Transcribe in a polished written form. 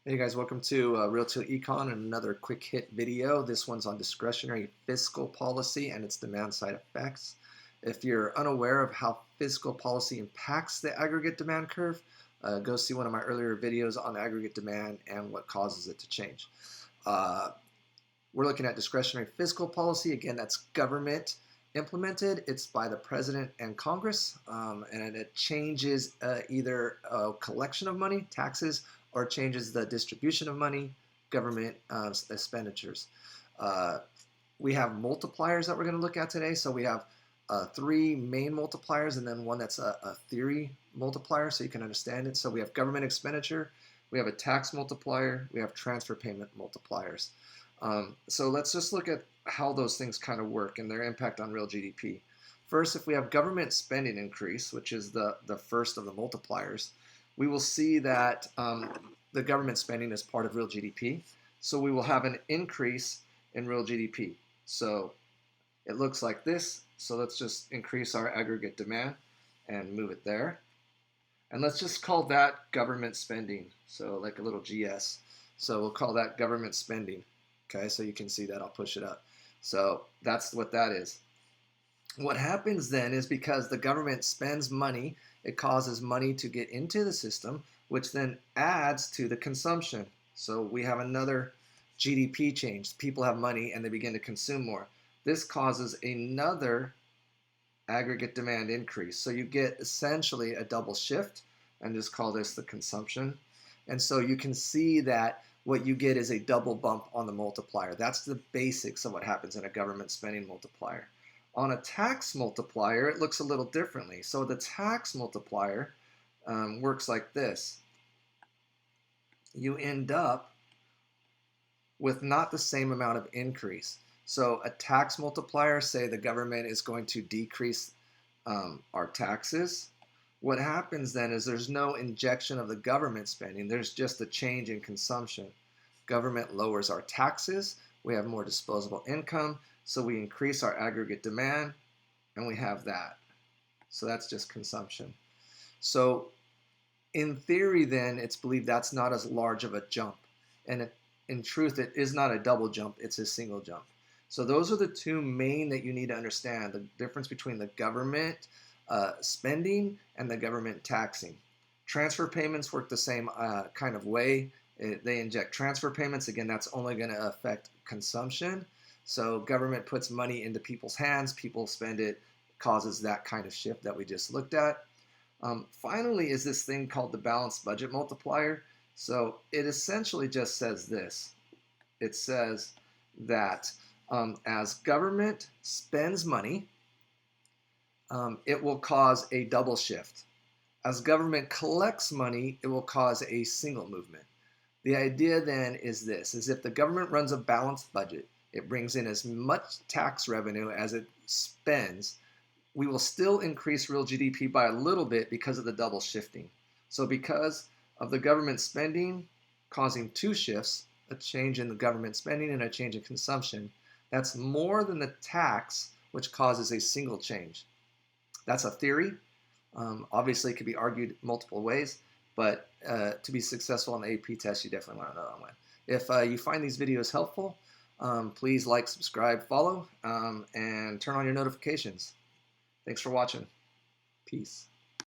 Hey guys, welcome to Real to Econ and another quick hit video. This one's on discretionary fiscal policy and its demand side effects. If you're unaware of how fiscal policy impacts the aggregate demand curve, go see one of my earlier videos on aggregate demand and what causes it to change. We're looking at discretionary fiscal policy. Again, that's government implemented. It's by the president and Congress, and it changes either a collection of money, taxes, or changes the distribution of money, government expenditures. We have multipliers that we're going to look at today. So we have three main multipliers and then one that's a theory multiplier so you can understand it. So we have government expenditure, we have a tax multiplier, we have transfer payment multipliers. So let's just look at how those things kind of work and their impact on real GDP. First, if we have government spending increase, which is the first of the multipliers, we will see that the government spending is part of real GDP. So we will have an increase in real GDP. So it looks like this. So let's just increase our aggregate demand and move it there. And let's just call that government spending. So like a little GS. So we'll call that government spending. Okay, so you can see that. I'll push it up. So that's what that is. What happens then is because the government spends money, it causes money to get into the system, which then adds to the consumption. So we have another GDP change. People have money and they begin to consume more. This causes another aggregate demand increase. So you get essentially a double shift, and just call this the consumption. And so you can see that what you get is a double bump on the multiplier. That's the basics of what happens in a government spending multiplier. On a tax multiplier, it looks a little differently. So the tax multiplier works like this. You end up with not the same amount of increase. So a tax multiplier, say the government is going to decrease our taxes. What happens then is there's no injection of the government spending. There's just a change in consumption. Government lowers our taxes. We have more disposable income. So we increase our aggregate demand, and we have that. So that's just consumption. So in theory, then, it's believed that's not as large of a jump. And in truth, it is not a double jump. It's a single jump. So those are the two main that you need to understand, the difference between the government spending and the government taxing. Transfer payments work the same kind of way. They inject transfer payments. Again, that's only going to affect consumption. So government puts money into people's hands, people spend it, causes that kind of shift that we just looked at. Finally is this thing called the balanced budget multiplier. So it essentially just says this. It says that as government spends money, it will cause a double shift. As government collects money, it will cause a single movement. The idea then is this, is if the government runs a balanced budget, it brings in as much tax revenue as it spends, we will still increase real GDP by a little bit because of the double shifting. So because of the government spending causing two shifts, a change in the government spending and a change in consumption, that's more than the tax, which causes a single change. That's a theory. Obviously, it could be argued multiple ways, but to be successful on the AP test, you definitely want to know that one. If you find these videos helpful, please like, subscribe, follow, and turn on your notifications. Thanks for watching. Peace.